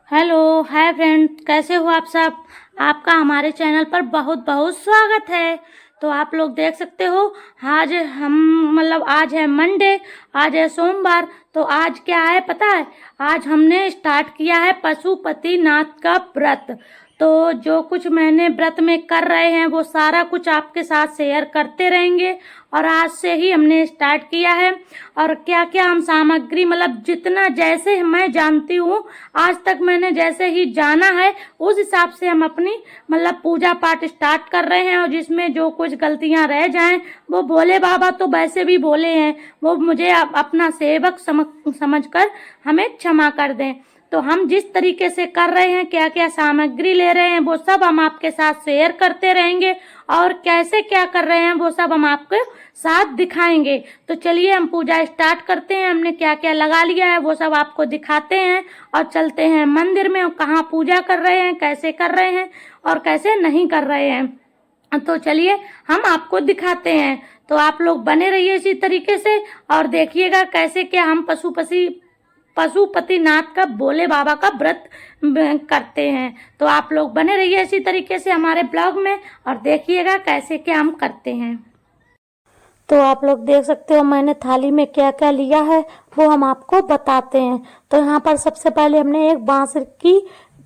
Hello hi friend, कैसे हो आप सब। आपका हमारे चैनल पर बहुत बहुत स्वागत है। तो आप लोग देख सकते हो, आज है मंडे, आज है सोमवार। तो आज क्या है पता है, आज हमने स्टार्ट किया है पशुपतिनाथ का व्रत। तो जो कुछ मैंने व्रत में कर रहे हैं वो सारा कुछ आपके साथ शेयर करते रहेंगे। और आज से ही हमने स्टार्ट किया है। और क्या क्या हम सामग्री जितना जैसे मैं जानती हूँ, आज तक मैंने जैसे ही जाना है उस हिसाब से हम अपनी पूजा पाठ स्टार्ट कर रहे हैं। और जिसमें जो कुछ गलतियां रह जाएं वो भोले बाबा तो वैसे भी बोले हैं, वो मुझे अपना सेवक समझकर हमें क्षमा कर दें। तो हम जिस तरीके से कर रहे हैं, क्या क्या सामग्री ले रहे हैं, वो सब हम आपके साथ शेयर करते रहेंगे। और कैसे क्या कर रहे हैं वो सब हम आपके साथ दिखाएंगे। तो चलिए हम पूजा स्टार्ट करते हैं। हमने क्या क्या लगा लिया है वो सब आपको दिखाते हैं और चलते हैं मंदिर में। और कहाँ पूजा कर रहे हैं, कैसे कर रहे हैं और कैसे नहीं कर रहे हैं, तो चलिए हम आपको दिखाते हैं। तो आप लोग बने रहिए इसी तरीके से और देखिएगा कैसे क्या हम पशुपतिनाथ का भोले बाबा का व्रत करते हैं। तो आप लोग बने रहिए इसी तरीके से हमारे ब्लॉग में और देखिएगा कैसे क्या हम करते हैं। तो आप लोग देख सकते हो मैंने थाली में क्या क्या लिया है वो हम आपको बताते हैं। तो यहाँ पर सबसे पहले हमने एक बांस की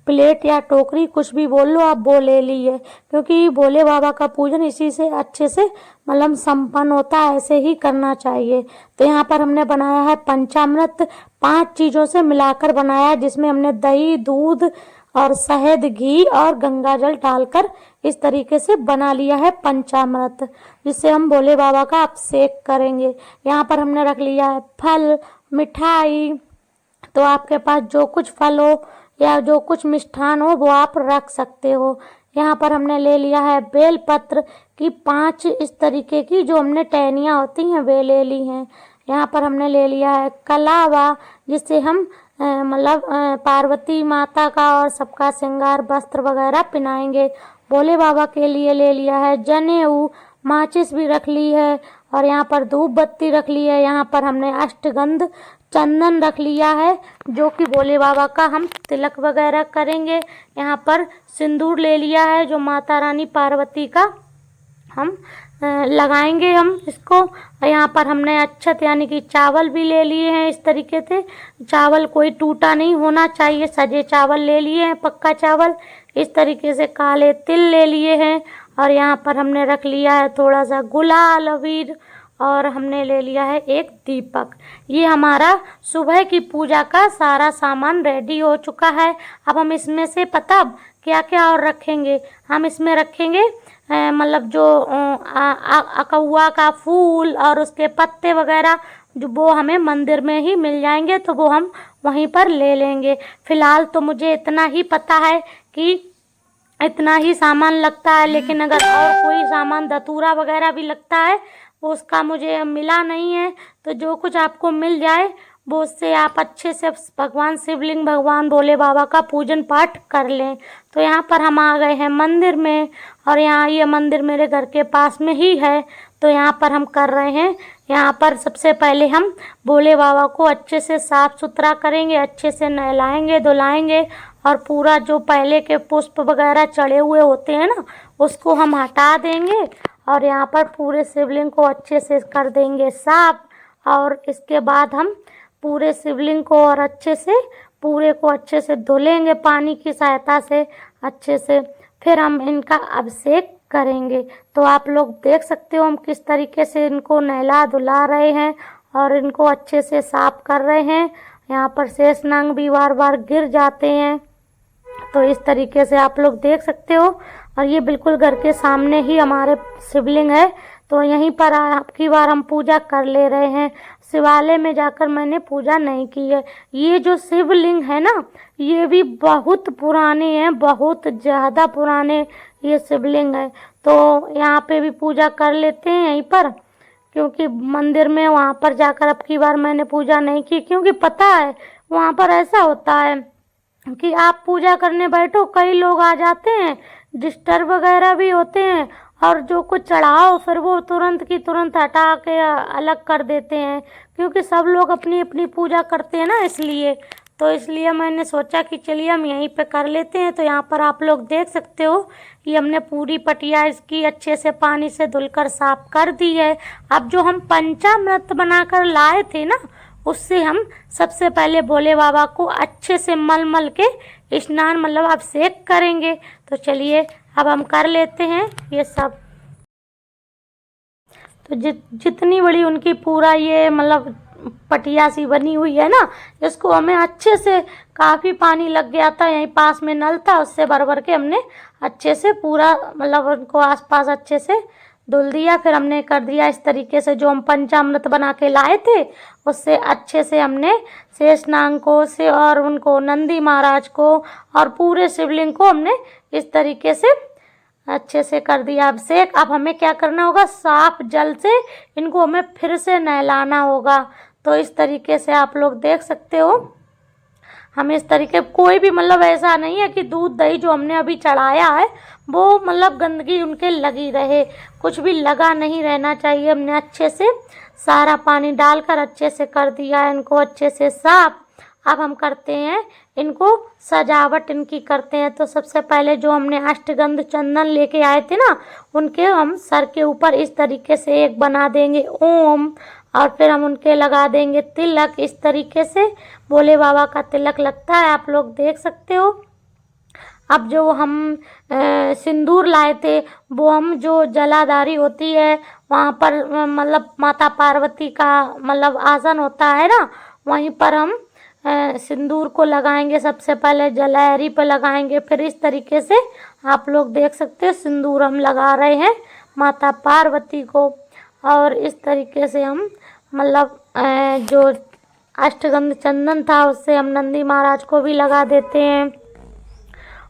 प्लेट या टोकरी, कुछ भी बोल लो आप, वो ले ली है। क्योंकि भोले बाबा का पूजन इसी से अच्छे से संपन्न होता है, ऐसे ही करना चाहिए। तो यहाँ पर हमने बनाया है पंचामृत, 5 चीजों से मिलाकर बनाया है, जिसमें हमने दही, दूध और शहद, घी और गंगा जल डालकर इस तरीके से बना लिया है पंचामृत, जिससे हम भोले बाबा का अभिषेक करेंगे। यहाँ पर हमने रख लिया है फल, मिठाई। तो आपके पास जो कुछ फल हो या जो कुछ मिष्ठान हो वो आप रख सकते हो। यहाँ पर हमने ले लिया है बेलपत्र की 5 इस तरीके की, जो हमने टहनियाँ होती हैं वे ले ली हैं। यहाँ पर हमने ले लिया है कलावा, जिससे हम पार्वती माता का और सबका श्रृंगार वस्त्र वगैरह पहनाएंगे। भोले बाबा के लिए ले लिया है जनेऊ, माचिस भी रख ली है और यहाँ पर धूप बत्ती रख ली है। यहाँ पर हमने अष्टगंध चंदन रख लिया है, जो कि भोले बाबा का हम तिलक वगैरह करेंगे। यहाँ पर सिंदूर ले लिया है, जो माता रानी पार्वती का हम लगाएंगे हम इसको। यहाँ पर हमने अक्षत यानी कि चावल भी ले लिए हैं इस तरीके से। चावल कोई टूटा नहीं होना चाहिए, सजे चावल ले लिए हैं, पक्का चावल। इस तरीके से काले तिल ले लिए हैं और यहाँ पर हमने रख लिया है थोड़ा सा गुलाल अबीर और हमने ले लिया है एक दीपक। ये हमारा सुबह की पूजा का सारा सामान रेडी हो चुका है। अब हम इसमें से पता क्या क्या और रखेंगे, हम इसमें रखेंगे जो अकौआ का फूल और उसके पत्ते वगैरह, जो वो हमें मंदिर में ही मिल जाएंगे, तो वो हम वहीं पर ले लेंगे। फिलहाल तो मुझे इतना ही पता है कि इतना ही सामान लगता है, लेकिन अगर और कोई सामान धतूरा वगैरह भी लगता है वो उसका मुझे मिला नहीं है। तो जो कुछ आपको मिल जाए वो उससे आप अच्छे से भगवान शिवलिंग, भगवान भोले बाबा का पूजन पाठ कर लें। तो यहाँ पर हम आ गए हैं मंदिर में और यहाँ ये मंदिर मेरे घर के पास में ही है। तो यहाँ पर हम कर रहे हैं, यहाँ पर सबसे पहले हम भोले बाबा को अच्छे से साफ सुथरा करेंगे, अच्छे से नहलाएंगे धुलाएंगे और पूरा जो पहले के पुष्प वगैरह चढ़े हुए होते हैं ना, उसको हम हटा देंगे और यहाँ पर पूरे शिवलिंग को अच्छे से कर देंगे साफ। और इसके बाद हम पूरे शिवलिंग को और अच्छे से पूरे को अच्छे से धुलेंगे पानी की सहायता से अच्छे से, फिर हम इनका अभिषेक करेंगे। तो आप लोग देख सकते हो हम किस तरीके से इनको नहला धुला रहे हैं और इनको अच्छे से साफ कर रहे हैं। यहाँ पर शेषनाग भी बार बार गिर जाते हैं, तो इस तरीके से आप लोग देख सकते हो। और ये बिल्कुल घर के सामने ही हमारे शिवलिंग है, तो यहीं पर आपकी बार हम पूजा कर ले रहे हैं। शिवालय में जाकर मैंने पूजा नहीं की है। ये जो शिवलिंग है ना, ये भी बहुत पुराने हैं, बहुत ज़्यादा पुराने ये शिवलिंग है। तो यहाँ पे भी पूजा कर लेते हैं यहीं पर, क्योंकि मंदिर में वहाँ पर जाकर अब की बार मैंने पूजा नहीं की, क्योंकि पता है वहाँ पर ऐसा होता है कि आप पूजा करने बैठो, कई लोग आ जाते हैं, डिस्टर्ब वगैरह भी होते हैं और जो कुछ चढ़ाओ फिर वो तुरंत की तुरंत हटा के अलग कर देते हैं, क्योंकि सब लोग अपनी अपनी पूजा करते हैं ना, इसलिए। तो इसलिए मैंने सोचा कि चलिए हम यहीं पे कर लेते हैं। तो यहाँ पर आप लोग देख सकते हो कि हमने पूरी पटिया इसकी अच्छे से पानी से धुलकर साफ कर दी है। अब जो हम पंचामृत बनाकर लाए थे ना, उससे हम सबसे पहले भोले बाबा को अच्छे से मल मल के स्नान मतलब अभिषेक करेंगे। तो चलिए अब हम कर लेते हैं ये सब। तो जितनी बड़ी उनकी पूरा ये मतलब पटिया सी बनी हुई है ना, इसको हमें अच्छे से, काफ़ी पानी लग गया था, यहीं पास में नल था, उससे भर भर के हमने अच्छे से पूरा मतलब उनको आसपास अच्छे से धुल दिया। फिर हमने कर दिया इस तरीके से, जो हम पंचामृत बना के लाए थे उससे अच्छे से हमने शेषनाग को से और उनको नंदी महाराज को और पूरे शिवलिंग को हमने इस तरीके से अच्छे से कर दिया अभिषेक। अब हमें क्या करना होगा, साफ जल से इनको हमें फिर से नहलाना होगा। तो इस तरीके से आप लोग देख सकते हो, हम इस तरीके, कोई भी मतलब ऐसा नहीं है कि दूध दही जो हमने अभी चढ़ाया है वो मतलब गंदगी उनके लगी रहे, कुछ भी लगा नहीं रहना चाहिए। हमने अच्छे से सारा पानी डालकर अच्छे से कर दिया है इनको अच्छे से साफ। अब हम करते हैं इनको सजावट इनकी करते हैं। तो सबसे पहले जो हमने अष्टगंध चंदन लेके आए थे ना, उनके हम सर के ऊपर इस तरीके से एक बना देंगे ओम, और फिर हम उनके लगा देंगे तिलक। इस तरीके से भोले बाबा का तिलक लगता है, आप लोग देख सकते हो। अब जो हम सिंदूर लाए थे वो हम जो जलाधारी होती है वहाँ पर मतलब माता पार्वती का मतलब आसन होता है ना, वहीं पर हम सिंदूर को लगाएंगे। सबसे पहले जलहरी पर लगाएंगे, फिर इस तरीके से आप लोग देख सकते हो सिंदूर हम लगा रहे हैं माता पार्वती को। और इस तरीके से हम मतलब जो अष्टगंध चंदन था उससे हम नंदी महाराज को भी लगा देते हैं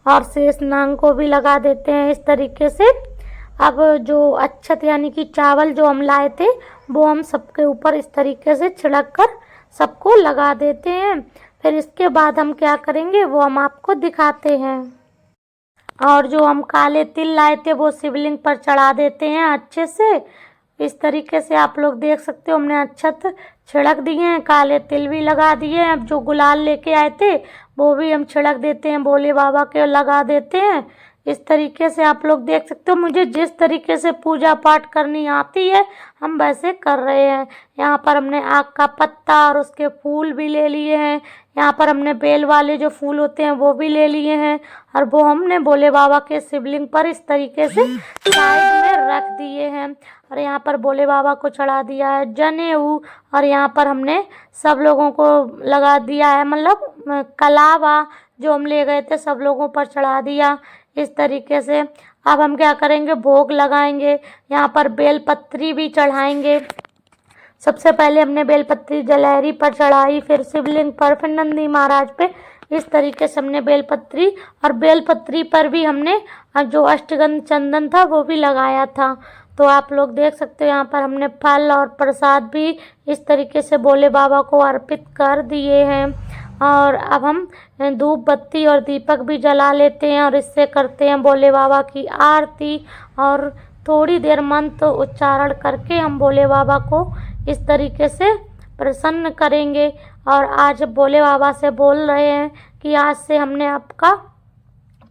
और शेषनाग को भी लगा देते हैं इस तरीके से। अब जो अक्षत यानी कि चावल जो हम लाए थे वो हम सबके ऊपर इस तरीके से छिड़क कर सबको लगा देते हैं। फिर इसके बाद हम क्या करेंगे वो हम आपको दिखाते हैं। और जो हम काले तिल लाए थे वो शिवलिंग पर चढ़ा देते हैं अच्छे से। इस तरीके से आप लोग देख सकते हो, हमने अक्षत छिड़क दिए हैं, काले तिल भी लगा दिए हैं। अब जो गुलाल लेके आए थे वो भी हम छिड़क देते हैं, भोले बाबा के लगा देते हैं। इस तरीके से आप लोग देख सकते हो, मुझे जिस तरीके से पूजा पाठ करनी आती है हम वैसे कर रहे हैं। यहाँ पर हमने आक का पत्ता और उसके फूल भी ले लिए हैं। यहाँ पर हमने बेल वाले जो फूल होते हैं वो भी ले लिए हैं, और वो हमने भोले बाबा के शिवलिंग पर इस तरीके से साइड में रख दिए हैं। और यहाँ पर भोले बाबा को चढ़ा दिया है जनेऊ, और यहाँ पर हमने सब लोगों को लगा दिया है मतलब कलावा जो हम ले गए थे सब लोगों पर चढ़ा दिया इस तरीके से। अब हम क्या करेंगे, भोग लगाएंगे, यहाँ पर बेलपत्री भी चढ़ाएंगे। सबसे पहले हमने बेलपत्री जलहरी पर चढ़ाई, फिर शिवलिंग पर, फिर नंदी महाराज पे। इस तरीके से हमने बेलपत्री, और बेलपत्री पर भी हमने जो अष्टगंध चंदन था वो भी लगाया था। तो आप लोग देख सकते हो यहाँ पर हमने फल और प्रसाद भी इस तरीके से भोले बाबा को अर्पित कर दिए हैं। और अब हम धूप बत्ती और दीपक भी जला लेते हैं और इससे करते हैं भोले बाबा की आरती। और थोड़ी देर मंत्र उच्चारण करके हम भोले बाबा को इस तरीके से प्रसन्न करेंगे। और आज भोले बाबा से बोल रहे हैं कि आज से हमने आपका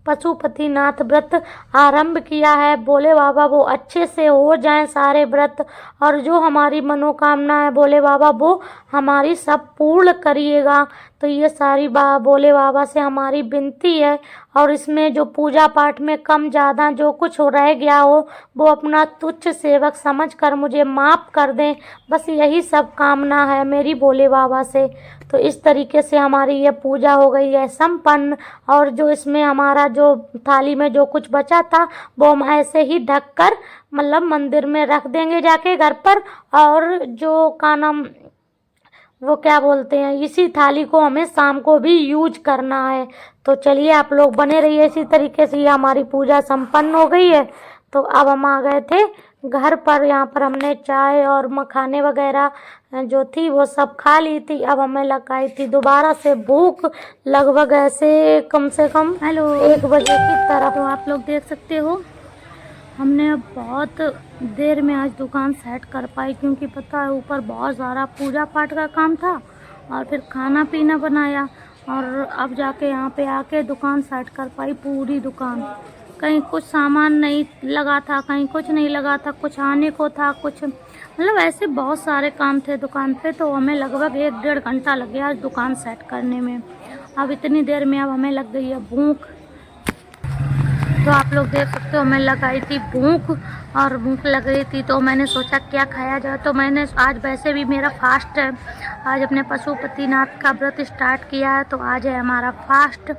पशुपतिनाथ व्रत आरंभ किया है। भोले बाबा वो अच्छे से हो जाएं सारे व्रत, और जो हमारी मनोकामना है भोले बाबा वो हमारी सब पूर्ण करिएगा। तो ये सारी भोले बाबा से हमारी विनती है। और इसमें जो पूजा पाठ में कम ज़्यादा जो कुछ हो रह गया हो वो अपना तुच्छ सेवक समझकर मुझे माफ़ कर दें, बस यही सब कामना है मेरी भोले बाबा से। तो इस तरीके से हमारी ये पूजा हो गई है संपन्न। और जो इसमें हमारा जो थाली में जो कुछ बचा था वो हम ऐसे ही ढक कर मतलब मंदिर में रख देंगे जाके घर पर। और जो का नाम वो क्या बोलते हैं, इसी थाली को हमें शाम को भी यूज करना है। तो चलिए आप लोग बने रहिए इसी तरीके से। ये हमारी पूजा संपन्न हो गई है। तो अब हम आ गए थे घर पर। यहाँ पर हमने चाय और मखाने वगैरह जो थी वो सब खा ली थी। अब हमें लगाई थी दोबारा से भूख, लगभग ऐसे कम से कम 1 बजे की तरफ। तो आप लोग देख सकते हो हमने बहुत देर में आज दुकान सेट कर पाई, क्योंकि पता है ऊपर बहुत सारा पूजा पाठ का काम था और फिर खाना पीना बनाया। और अब जाके यहाँ पे आके दुकान सेट कर पाई पूरी दुकान। कहीं कुछ सामान नहीं लगा था, कहीं कुछ नहीं लगा था, कुछ आने को था, कुछ मतलब ऐसे बहुत सारे काम थे दुकान पे। तो हमें लगभग 1-1.5 घंटा लग गया आज दुकान सेट करने में। अब इतनी देर में अब हमें लग गई है भूख। तो आप लोग देख सकते हो मैं लगाई थी भूख, और भूख लग रही थी तो मैंने सोचा क्या खाया जाए। तो मैंने आज वैसे भी मेरा फास्ट है, आज अपने पशुपतिनाथ का व्रत स्टार्ट किया है, तो आज है हमारा फास्ट।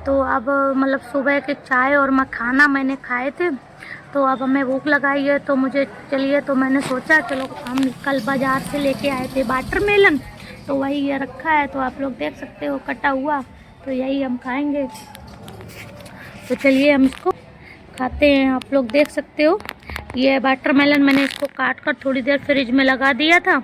तो अब मतलब सुबह के चाय और मखाना मैंने खाए थे, तो अब हमें भूख लगाई है। तो मुझे चलिए, तो मैंने सोचा चलो हम कल बाज़ार से लेके आए थे वाटरमेलन, तो वही ये रखा है। तो आप लोग देख सकते हो कटा हुआ, तो यही हम खाएंगे। तो चलिए हम इसको खाते हैं। आप लोग देख सकते हो ये वाटरमेलन मैंने इसको काट कर थोड़ी देर फ्रिज में लगा दिया था।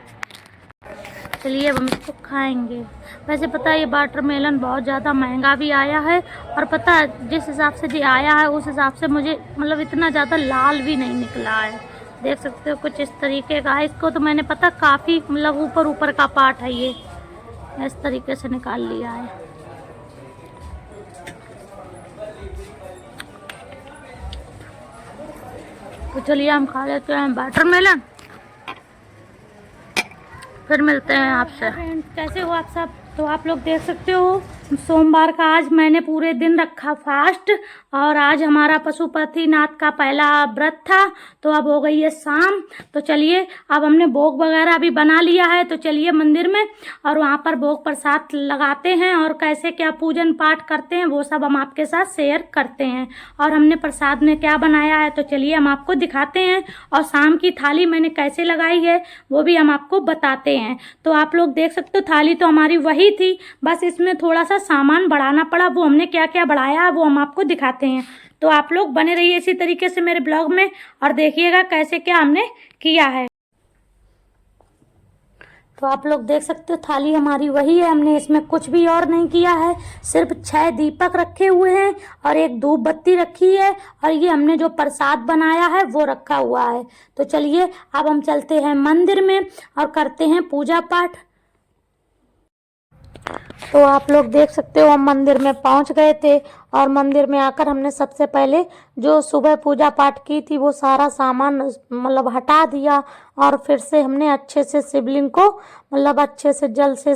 चलिए अब हम इसको खाएंगे। वैसे पता है ये वाटरमेलन बहुत ज़्यादा महंगा भी आया है, और पता है जिस हिसाब से जो आया है उस हिसाब से मुझे मतलब इतना ज़्यादा लाल भी नहीं निकला है। देख सकते हो कुछ इस तरीके का है। इसको तो मैंने पता काफ़ी मतलब ऊपर ऊपर का पार्ट है, ये इस तरीके से निकाल लिया है। तो चलिए हम खा लेते हैं वाटरमेलन, फिर मिलते हैं आपसे। फ्रेंड्स कैसे हो आप सब? तो आप लोग देख सकते हो सोमवार का आज मैंने पूरे दिन रखा फास्ट, और आज हमारा पशुपतिनाथ का पहला व्रत था। तो अब हो गई है शाम। तो चलिए अब हमने भोग वगैरह भी बना लिया है, तो चलिए मंदिर में और वहाँ पर भोग प्रसाद लगाते हैं, और कैसे क्या पूजन पाठ करते हैं वो सब हम आपके साथ शेयर करते हैं। और हमने प्रसाद में क्या बनाया है तो चलिए हम आपको दिखाते हैं, और शाम की थाली मैंने कैसे लगाई है वो भी हम आपको बताते हैं। तो आप लोग देख सकते हो थाली तो हमारी वही थी, बस इसमें थोड़ा सा सामान बढ़ाना पड़ा। वो हमने क्या क्या बढ़ाया है वो हम आपको दिखाते हैं। तो आप लोग बने रहिए इसी तरीके से मेरे ब्लॉग में, और देखिएगा कैसे क्या हमने किया है। तो आप लोग देख सकते हो थाली हमारी वही है, हमने इसमें कुछ भी और नहीं किया है। सिर्फ 6 दीपक रखे हुए हैं और एक धूप बत्ती रखी है, और ये हमने जो प्रसाद बनाया है वो रखा हुआ है। तो चलिए अब हम चलते हैं मंदिर में और करते हैं पूजा पाठ। तो आप लोग देख सकते हो हम मंदिर में पहुंच गए थे, और मंदिर में आकर हमने सबसे पहले जो सुबह पूजा पाठ की थी वो सारा सामान मतलब हटा दिया, और फिर से हमने अच्छे से शिवलिंग को मतलब अच्छे से जल से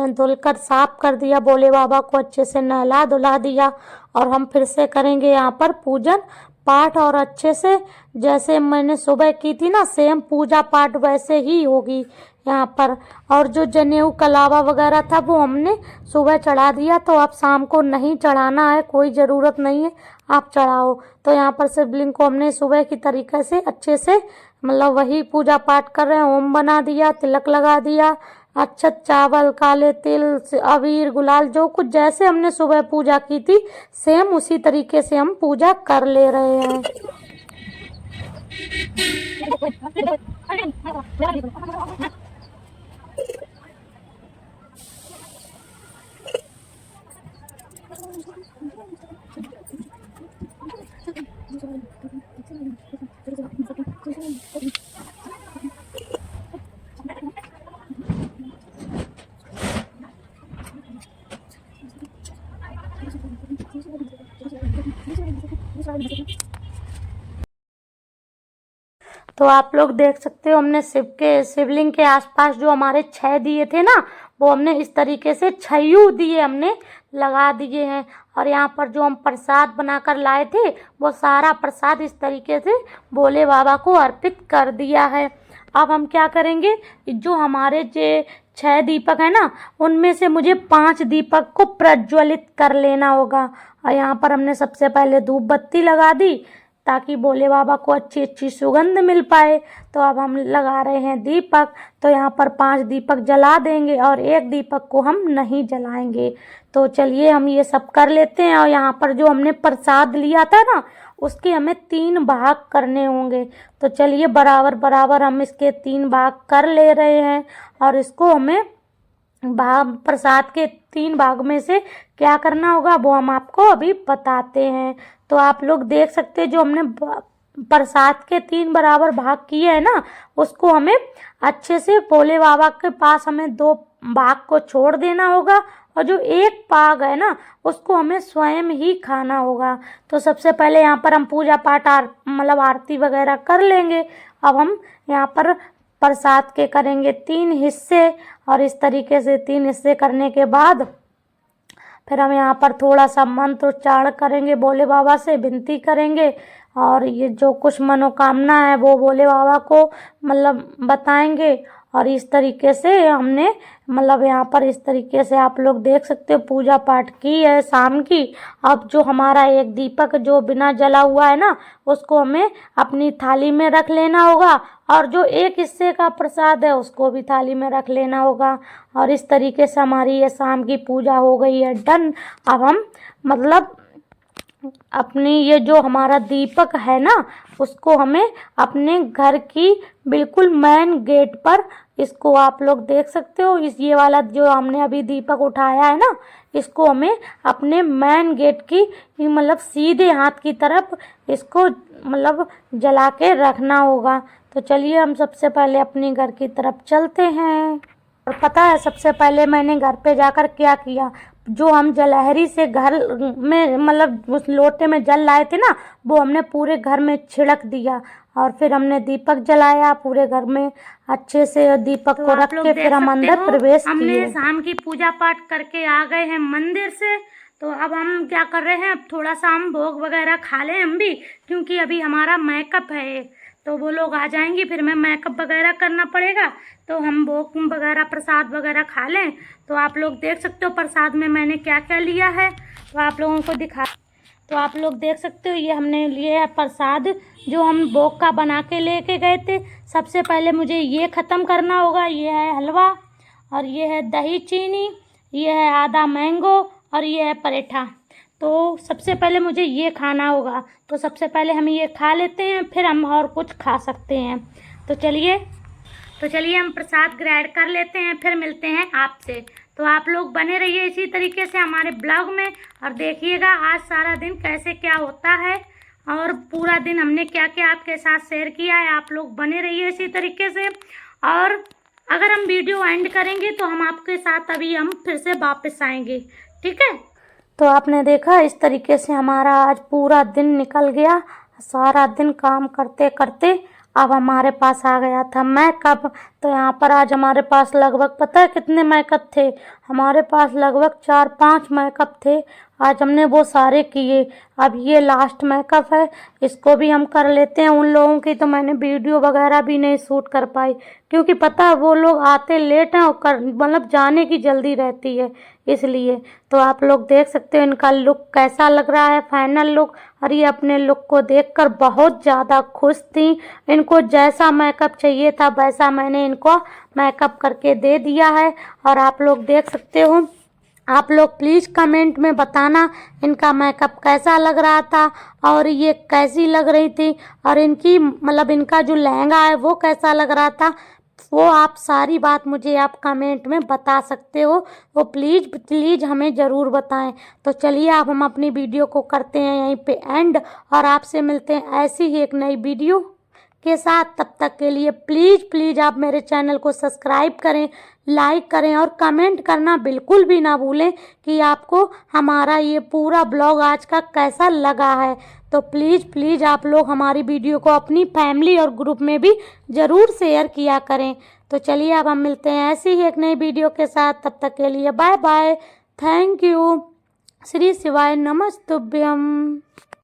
धुलकर साफ कर दिया, भोले बाबा को अच्छे से नहला धुला दिया। और हम फिर से करेंगे यहाँ पर पूजन पाठ, और अच्छे से जैसे मैंने सुबह की थी ना सेम पूजा पाठ वैसे ही होगी यहाँ पर। और जो जनेऊ कलावा वगैरह था वो हमने सुबह चढ़ा दिया, तो अब शाम को नहीं चढ़ाना है, कोई ज़रूरत नहीं है आप चढ़ाओ। तो यहाँ पर शिवलिंग को हमने सुबह की तरीके से अच्छे से मतलब वही पूजा पाठ कर रहे हैं। ओम बना दिया, तिलक लगा दिया, अक्षत चावल काले तिल अबीर गुलाल जो कुछ जैसे हमने सुबह पूजा की थी सेम उसी तरीके से हम पूजा कर ले रहे हैं। तो आप लोग देख सकते हो हमने शिवलिंग के आसपास जो हमारे 6 दिए थे ना वो हमने इस तरीके से 6 दिए हमने लगा दिए हैं। और यहाँ पर जो हम प्रसाद बनाकर लाए थे वो सारा प्रसाद इस तरीके से भोले बाबा को अर्पित कर दिया है। अब हम क्या करेंगे, जो हमारे जो 6 दीपक है ना उनमें से मुझे 5 दीपक को प्रज्वलित कर लेना होगा। और यहाँ पर हमने सबसे पहले धूप बत्ती लगा दी ताकि भोले बाबा को अच्छी अच्छी सुगंध मिल पाए। तो अब हम लगा रहे हैं दीपक, तो यहाँ पर 5 दीपक जला देंगे और 1 दीपक को हम नहीं जलाएंगे। तो चलिए हम ये सब कर लेते हैं। और यहाँ पर जो हमने प्रसाद लिया था ना उसके हमें 3 भाग करने होंगे। तो चलिए बराबर बराबर हम इसके 3 भाग कर ले रहे हैं, और इसको हमें प्रसाद के 3 भाग में से क्या करना होगा वो हम आपको अभी बताते हैं। तो आप लोग देख सकते हैं जो हमने प्रसाद के 3 बराबर भाग किए हैं ना उसको हमें अच्छे से भोले बाबा के पास हमें 2 भाग को छोड़ देना होगा, और जो एक पाग है ना उसको हमें स्वयं ही खाना होगा। तो सबसे पहले यहाँ पर हम पूजा पाठ मतलब आरती वगैरह कर लेंगे। अब हम यहाँ पर प्रसाद के करेंगे 3 हिस्से, और इस तरीके से 3 हिस्से करने के बाद फिर हम यहाँ पर थोड़ा सा मंत्र उच्चारण करेंगे, भोले बाबा से विनती करेंगे, और ये जो कुछ मनोकामना है वो भोले बाबा को मतलब बताएंगे। और इस तरीके से हमने मतलब यहाँ पर इस तरीके से आप लोग देख सकते हो पूजा पाठ की है शाम की। अब जो हमारा एक दीपक जो बिना जला हुआ है ना उसको हमें अपनी थाली में रख लेना होगा, और जो एक हिस्से का प्रसाद है उसको भी थाली में रख लेना होगा। और इस तरीके से हमारी ये शाम की पूजा हो गई है डन। अब हम मतलब अपनी ये जो हमारा दीपक है ना उसको हमें अपने घर की बिल्कुल मेन गेट पर, इसको आप लोग देख सकते हो, इस ये वाला जो हमने अभी दीपक उठाया है ना इसको हमें अपने मेन गेट की मतलब सीधे हाथ की तरफ इसको मतलब जला के रखना होगा। तो चलिए हम सबसे पहले अपने घर की तरफ चलते हैं। और पता है सबसे पहले मैंने घर पे जाकर क्या किया, जो हम जलहरी से घर में मतलब उस लोटे में जल लाए थे ना वो हमने पूरे घर में छिड़क दिया, और फिर हमने दीपक जलाया पूरे घर में अच्छे से दीपक को रख के फिर हम अंदर प्रवेश किए। हमने शाम की पूजा पाठ करके आ गए हैं मंदिर से। तो अब हम क्या कर रहे हैं, अब थोड़ा सा हम भोग वगैरह खा लें हम भी, क्योंकि अभी हमारा मेकअप है तो वो लोग आ जाएंगे फिर मैं मेकअप वगैरह करना पड़ेगा। तो हम भोग वगैरह प्रसाद वगैरह खा लें। तो आप लोग देख सकते हो प्रसाद में मैंने क्या क्या लिया है, तो आप लोगों को दिखा। तो आप लोग देख सकते हो ये हमने लिए है प्रसाद जो हम भोग का बना के लेके गए थे। सबसे पहले मुझे ये ख़त्म करना होगा, ये है हलवा, और ये है दही चीनी, ये है आधा मैंगो, और ये है पराठा। तो सबसे पहले मुझे ये खाना होगा, तो सबसे पहले हम ये खा लेते हैं फिर हम और कुछ खा सकते हैं। तो चलिए हम प्रसाद ग्रहण कर लेते हैं, फिर मिलते हैं आपसे। तो आप लोग बने रहिए इसी तरीके से हमारे ब्लॉग में, और देखिएगा आज सारा दिन कैसे क्या होता है और पूरा दिन हमने क्या क्या आपके साथ शेयर किया है। आप लोग बने रहिए इसी तरीके से, और अगर हम वीडियो एंड करेंगे तो हम आपके साथ अभी हम फिर से वापस आएंगे, ठीक है। तो आपने देखा इस तरीके से हमारा आज पूरा दिन निकल गया, सारा दिन काम करते करते अब हमारे पास आ गया था मेकअप। तो यहाँ पर आज हमारे पास लगभग पता है कितने मेकअप थे, हमारे पास लगभग 4-5 मेकअप थे। आज हमने वो सारे किए। अब ये लास्ट मेकअप है, इसको भी हम कर लेते हैं। उन लोगों की तो मैंने वीडियो वगैरह भी नहीं शूट कर पाई, क्योंकि पता है वो लोग आते लेट हैं और मतलब जाने की जल्दी रहती है इसलिए। तो आप लोग देख सकते हो इनका लुक कैसा लग रहा है, फाइनल लुक। और ये अपने लुक को देखकर बहुत ज़्यादा खुश थी। इनको जैसा मेकअप चाहिए था वैसा मैंने इनको मेकअप करके दे दिया है। और आप लोग देख सकते हो, आप लोग प्लीज़ कमेंट में बताना इनका मेकअप कैसा लग रहा था और ये कैसी लग रही थी, और इनकी मतलब इनका जो लहंगा है वो कैसा लग रहा था। वो आप सारी बात मुझे आप कमेंट में बता सकते हो, वो प्लीज़ हमें ज़रूर बताएं। तो चलिए अब हम अपनी वीडियो को करते हैं यहीं पे एंड, और आपसे मिलते हैं ऐसी ही एक नई वीडियो के साथ। तब तक के लिए प्लीज़ आप मेरे चैनल को सब्सक्राइब करें, लाइक करें और कमेंट करना बिल्कुल भी ना भूलें कि आपको हमारा ये पूरा ब्लॉग आज का कैसा लगा है। तो प्लीज़ आप लोग हमारी वीडियो को अपनी फैमिली और ग्रुप में भी ज़रूर शेयर किया करें। तो चलिए अब हम मिलते हैं ऐसी ही एक नई वीडियो के साथ। तब तक के लिए bye bye, thank you, Shri शिवाय नमस्तुभ्यम।